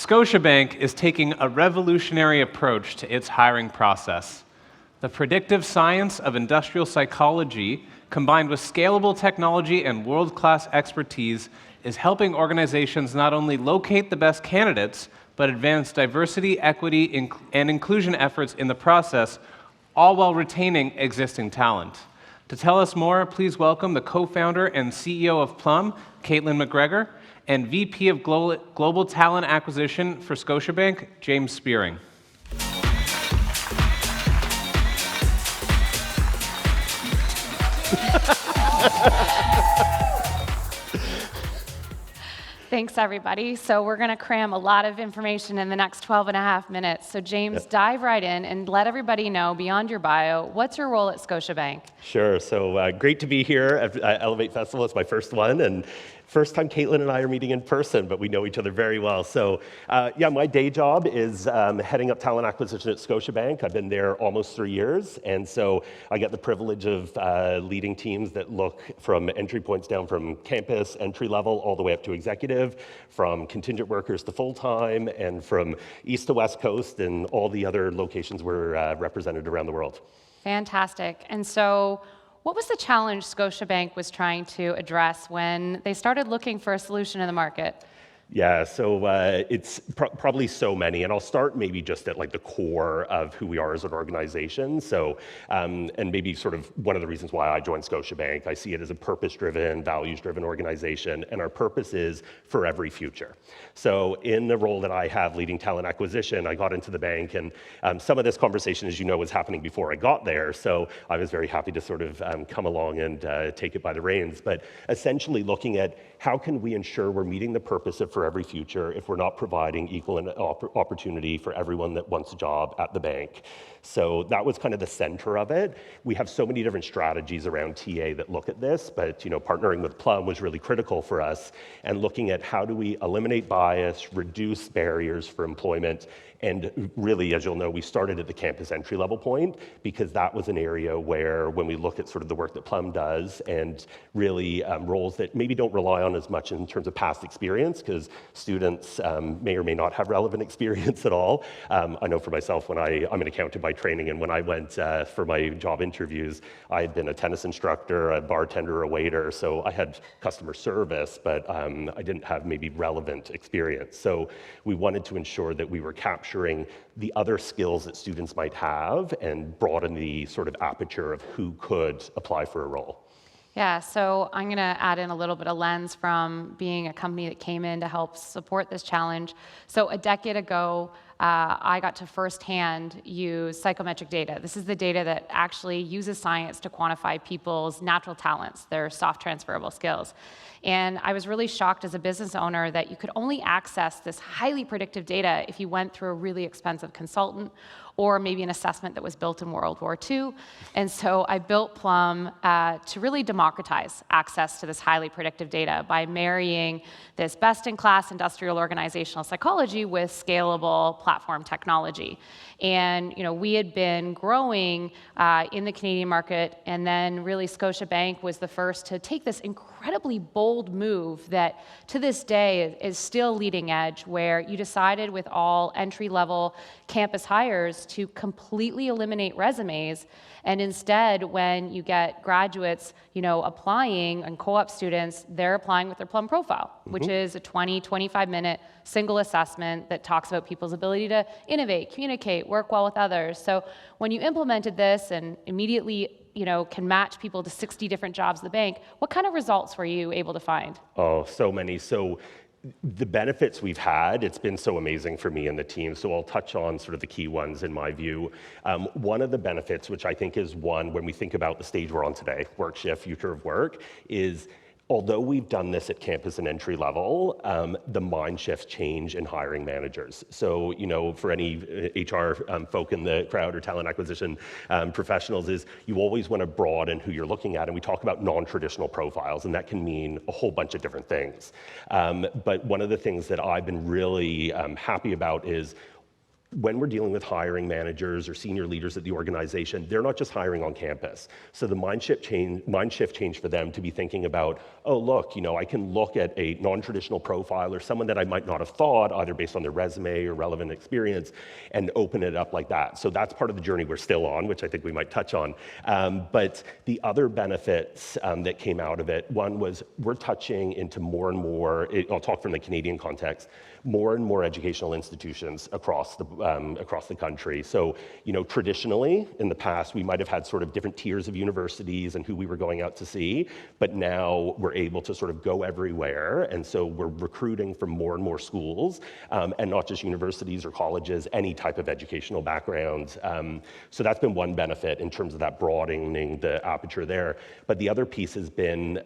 Scotiabank is taking a revolutionary approach to its hiring process. The predictive science of industrial psychology, combined with scalable technology and world-class expertise, is helping organizations not only locate the best candidates, but advance diversity, equity, and inclusion efforts in the process, all while retaining existing talent. To tell us more, please welcome the co-founder and CEO of Plum, Caitlin McGregor, and VP of Global Talent Acquisition for Scotiabank, James Spearing. Thanks, everybody. So we're going to cram a lot of information in the next 12 and a half minutes. So James, dive right in and let everybody know, beyond your bio, what's your role at Scotiabank? Sure. So great to be here at Elevate Festival. It's my first one, and first time Caitlin and I are meeting in person, but we know each other very well. So my day job is heading up talent acquisition at Scotiabank. I've been there almost 3 years, and so I get the privilege of leading teams that look from entry points down from campus, entry level, all the way up to executive, from contingent workers to full-time, and from east to west coast, and all the other locations we're represented around the world. Fantastic. And so what was the challenge Scotiabank was trying to address when they started looking for a solution in the market? Yeah, so it's probably so many, and I'll start maybe just at like the core of who we are as an organization. So, and maybe sort of one of the reasons why I joined Scotiabank, I see it as a purpose-driven, values-driven organization, and our purpose is for every future. So in the role that I have leading talent acquisition, I got into the bank, and some of this conversation, as you know, was happening before I got there, so I was very happy to sort of come along and take it by the reins. But essentially looking at how can we ensure we're meeting the purpose of for every future if we're not providing equal opportunity for everyone that wants a job at the bank. So that was kind of the center of it. We have so many different strategies around TA that look at this, but partnering with Plum was really critical for us, and looking at how do we eliminate bias, reduce barriers for employment. And really, as you'll know, we started at the campus entry level point because that was an area where, when we look at sort of the work that Plum does and really roles that maybe don't rely on as much in terms of past experience, because students may or may not have relevant experience at all. I know for myself, I'm an accountant by training, and when I went for my job interviews, I had been a tennis instructor, a bartender, a waiter, so I had customer service, but I didn't have maybe relevant experience. So we wanted to ensure that we were capturing the other skills that students might have and broaden the sort of aperture of who could apply for a role. Yeah, so I'm going to add in a little bit of lens from being a company that came in to help support this challenge. So a decade ago, I got to firsthand use psychometric data. This is the data that actually uses science to quantify people's natural talents, their soft transferable skills. And I was really shocked as a business owner that you could only access this highly predictive data if you went through a really expensive consultant or maybe an assessment that was built in World War II. And so I built Plum to really democratize access to this highly predictive data by marrying this best-in-class industrial organizational psychology with scalable platform technology. And we had been growing in the Canadian market, and then really Scotiabank was the first to take this incredibly bold move that to this day is still leading edge, where you decided with all entry-level campus hires to completely eliminate resumes, and instead, when you get graduates, applying, and co-op students, they're applying with their Plum profile, which is a 25-minute single assessment that talks about people's ability to innovate, communicate, work well with others. So when you implemented this and immediately can match people to 60 different jobs at the bank, what kind of results were you able to find? Oh, so many. So the benefits we've had, it's been so amazing for me and the team. So I'll touch on sort of the key ones in my view. One of the benefits, which I think is one when we think about the stage we're on today, work shift, future of work, is although we've done this at campus and entry level, the mind shifts change in hiring managers. So, for any HR folk in the crowd or talent acquisition professionals, is you always want to broaden who you're looking at. And we talk about non-traditional profiles, and that can mean a whole bunch of different things. But one of the things that I've been really happy about is when we're dealing with hiring managers or senior leaders at the organization, they're not just hiring on campus. So the mind shift change for them to be thinking about, oh, look, I can look at a non-traditional profile or someone that I might not have thought, either based on their resume or relevant experience, and open it up like that. So that's part of the journey we're still on, which I think we might touch on. But the other benefits that came out of it, one was we're touching into more and more, I'll talk from the Canadian context, more and more educational institutions across the country. So, traditionally in the past, we might have had sort of different tiers of universities and who we were going out to see, but now we're able to sort of go everywhere. And so we're recruiting from more and more schools, and not just universities or colleges, any type of educational background. So that's been one benefit in terms of that broadening the aperture there. But the other piece has been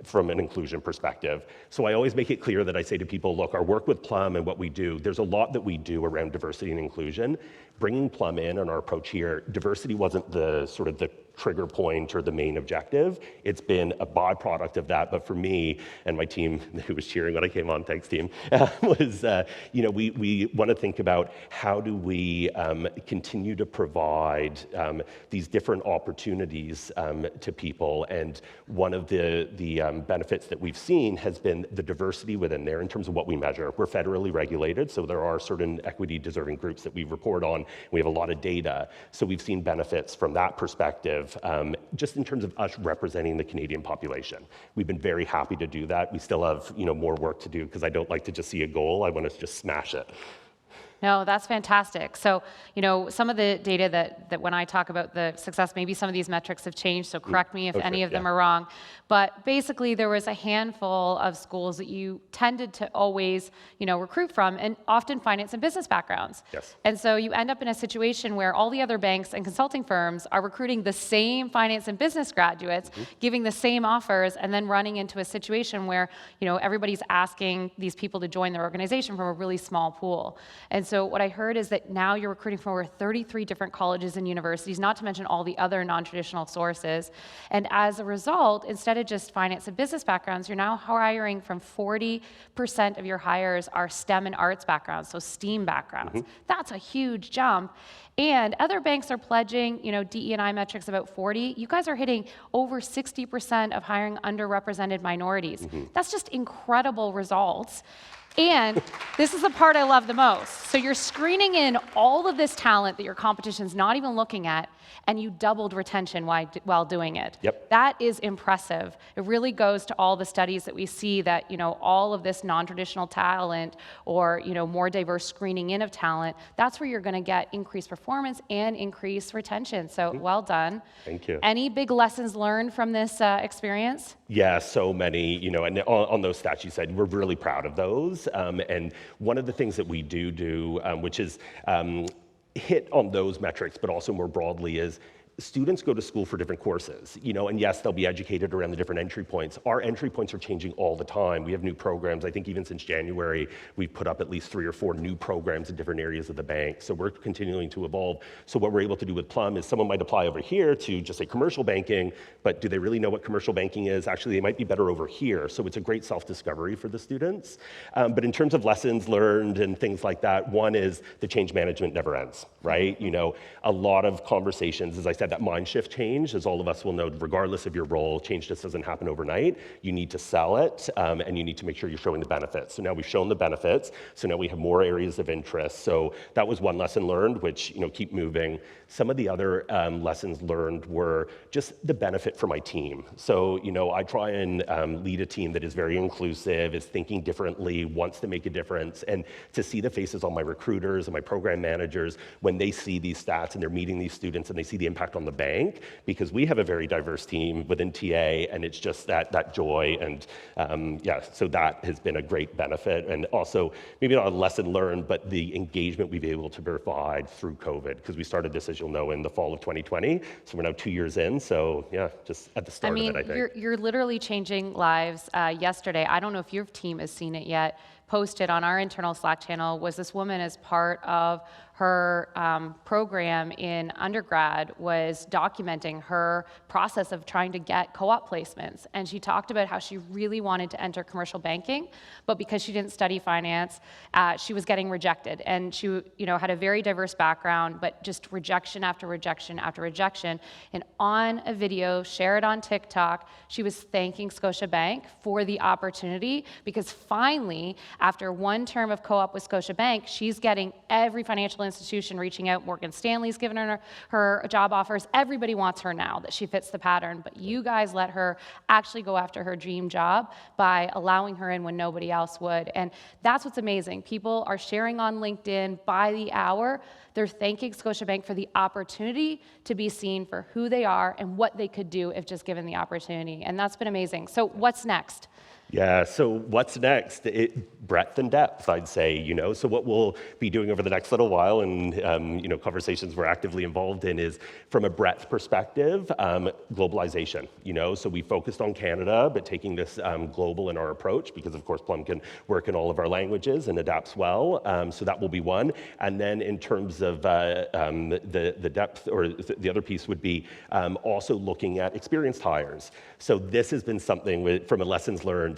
from an inclusion perspective. So I always make it clear that I say to people, look, our work with Plum and what we do, there's a lot that we do around diversity and inclusion. Bringing Plum in on our approach here, diversity wasn't the sort of the trigger point or the main objective. It's been a byproduct of that. But for me and my team, who was cheering when I came on, thanks team, was, we want to think about how do we continue to provide these different opportunities to people. And one of the benefits that we've seen has been the diversity within there in terms of what we measure. We're federally regulated, so there are certain equity deserving groups that we report on. We have a lot of data. So we've seen benefits from that perspective, just in terms of us representing the Canadian population. We've been very happy to do that. We still have more work to do because I don't like to just see a goal. I want to just smash it. No, that's fantastic. So, some of the data that when I talk about the success, maybe some of these metrics have changed, so correct me if any of them are wrong. But basically, there was a handful of schools that you tended to always, recruit from, and often finance and business backgrounds. Yes. And so you end up in a situation where all the other banks and consulting firms are recruiting the same finance and business graduates, giving the same offers, and then running into a situation where, everybody's asking these people to join their organization from a really small pool. And so what I heard is that now you're recruiting from over 33 different colleges and universities, not to mention all the other non-traditional sources. And as a result, instead of just finance and business backgrounds, you're now hiring from 40% of your hires are STEM and arts backgrounds, so STEAM backgrounds. That's a huge jump. And other banks are pledging, DE&I metrics about 40. You guys are hitting over 60% of hiring underrepresented minorities. That's just incredible results. And this is the part I love the most. So you're screening in all of this talent that your competition's not even looking at, and you doubled retention while doing it. Yep. That is impressive. It really goes to all the studies that we see that, all of this non-traditional talent or, more diverse screening in of talent, that's where you're going to get increased performance and increased retention. So well done. Thank you. Any big lessons learned from this experience? Yeah, so many, and on those stats you said, we're really proud of those. And one of the things that we do, which is hit on those metrics, but also more broadly, is students go to school for different courses, and yes, they'll be educated around the different entry points. Our entry points are changing all the time. We have new programs. I think even since January, we've put up at least 3 or 4 new programs in different areas of the bank. So we're continuing to evolve. So what we're able to do with Plum is someone might apply over here to just say commercial banking, but do they really know what commercial banking is? Actually, they might be better over here. So it's a great self-discovery for the students. But in terms of lessons learned and things like that, one is the change management never ends, right? A lot of conversations, as I said, that mind shift change, as all of us will know, regardless of your role, change just doesn't happen overnight. You need to sell it, and you need to make sure you're showing the benefits. So now we've shown the benefits, so now we have more areas of interest. So that was one lesson learned, which, keep moving. Some of the other lessons learned were just the benefit for my team. So, I try and lead a team that is very inclusive, is thinking differently, wants to make a difference, and to see the faces on my recruiters and my program managers when they see these stats and they're meeting these students and they see the impact on the bank, because we have a very diverse team within TA, and it's just that joy. And so that has been a great benefit. And also, maybe not a lesson learned, but the engagement we've been able to provide through COVID, because we started this, as you'll know, in the fall of 2020. So we're now 2 years in. So yeah, just at the start of it, I think. You're literally changing lives. Yesterday, I don't know if your team has seen it yet, posted on our internal Slack channel was this woman as part of her program in undergrad was documenting her process of trying to get co-op placements. And she talked about how she really wanted to enter commercial banking, but because she didn't study finance, she was getting rejected. And she had a very diverse background, but just rejection after rejection after rejection. And on a video shared on TikTok, she was thanking Scotiabank for the opportunity, because finally, after one term of co-op with Scotiabank, she's getting every financial institution reaching out. Morgan Stanley's given her job offers. Everybody wants her now that she fits the pattern, but you guys let her actually go after her dream job by allowing her in when nobody else would. And that's what's amazing. People are sharing on LinkedIn by the hour. They're thanking Scotiabank for the opportunity to be seen for who they are and what they could do if just given the opportunity. And that's been amazing. So what's next? Yeah, so what's next? Breadth and depth, I'd say, So what we'll be doing over the next little while, and, conversations we're actively involved in, is from a breadth perspective, globalization, So we focused on Canada, but taking this global in our approach, because of course Plum can work in all of our languages and adapts well. So that will be one. And then in terms of the depth, or the other piece would be also looking at experienced hires. So this has been something from a lessons learned.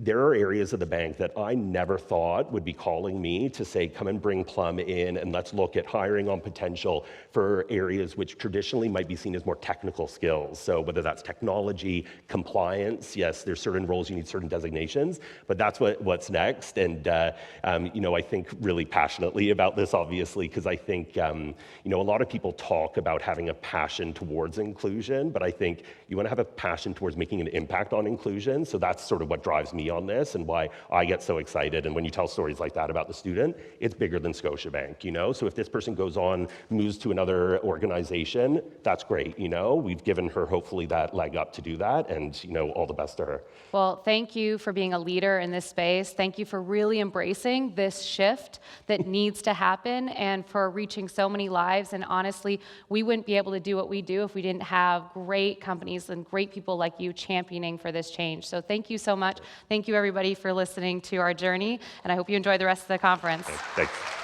There are areas of the bank that I never thought would be calling me to say, come and bring Plum in and let's look at hiring on potential for areas which traditionally might be seen as more technical skills. So whether that's technology, compliance, yes, there's certain roles you need certain designations, but that's what's next. And, I think really passionately about this, obviously, because I think, a lot of people talk about having a passion towards inclusion, but I think you want to have a passion towards making an impact on inclusion. So that's sort of what drives me on this and why I get so excited. And when you tell stories like that about the student, it's bigger than Scotiabank, So if this person goes on, moves to another organization, that's great, We've given her hopefully that leg up to do that, and, all the best to her. Well, thank you for being a leader in this space. Thank you for really embracing this shift that needs to happen and for reaching so many lives. And honestly, we wouldn't be able to do what we do if we didn't have great companies and great people like you championing for this change. So thank you so much. Thank you, everybody, for listening to our journey, and I hope you enjoy the rest of the conference. Thanks.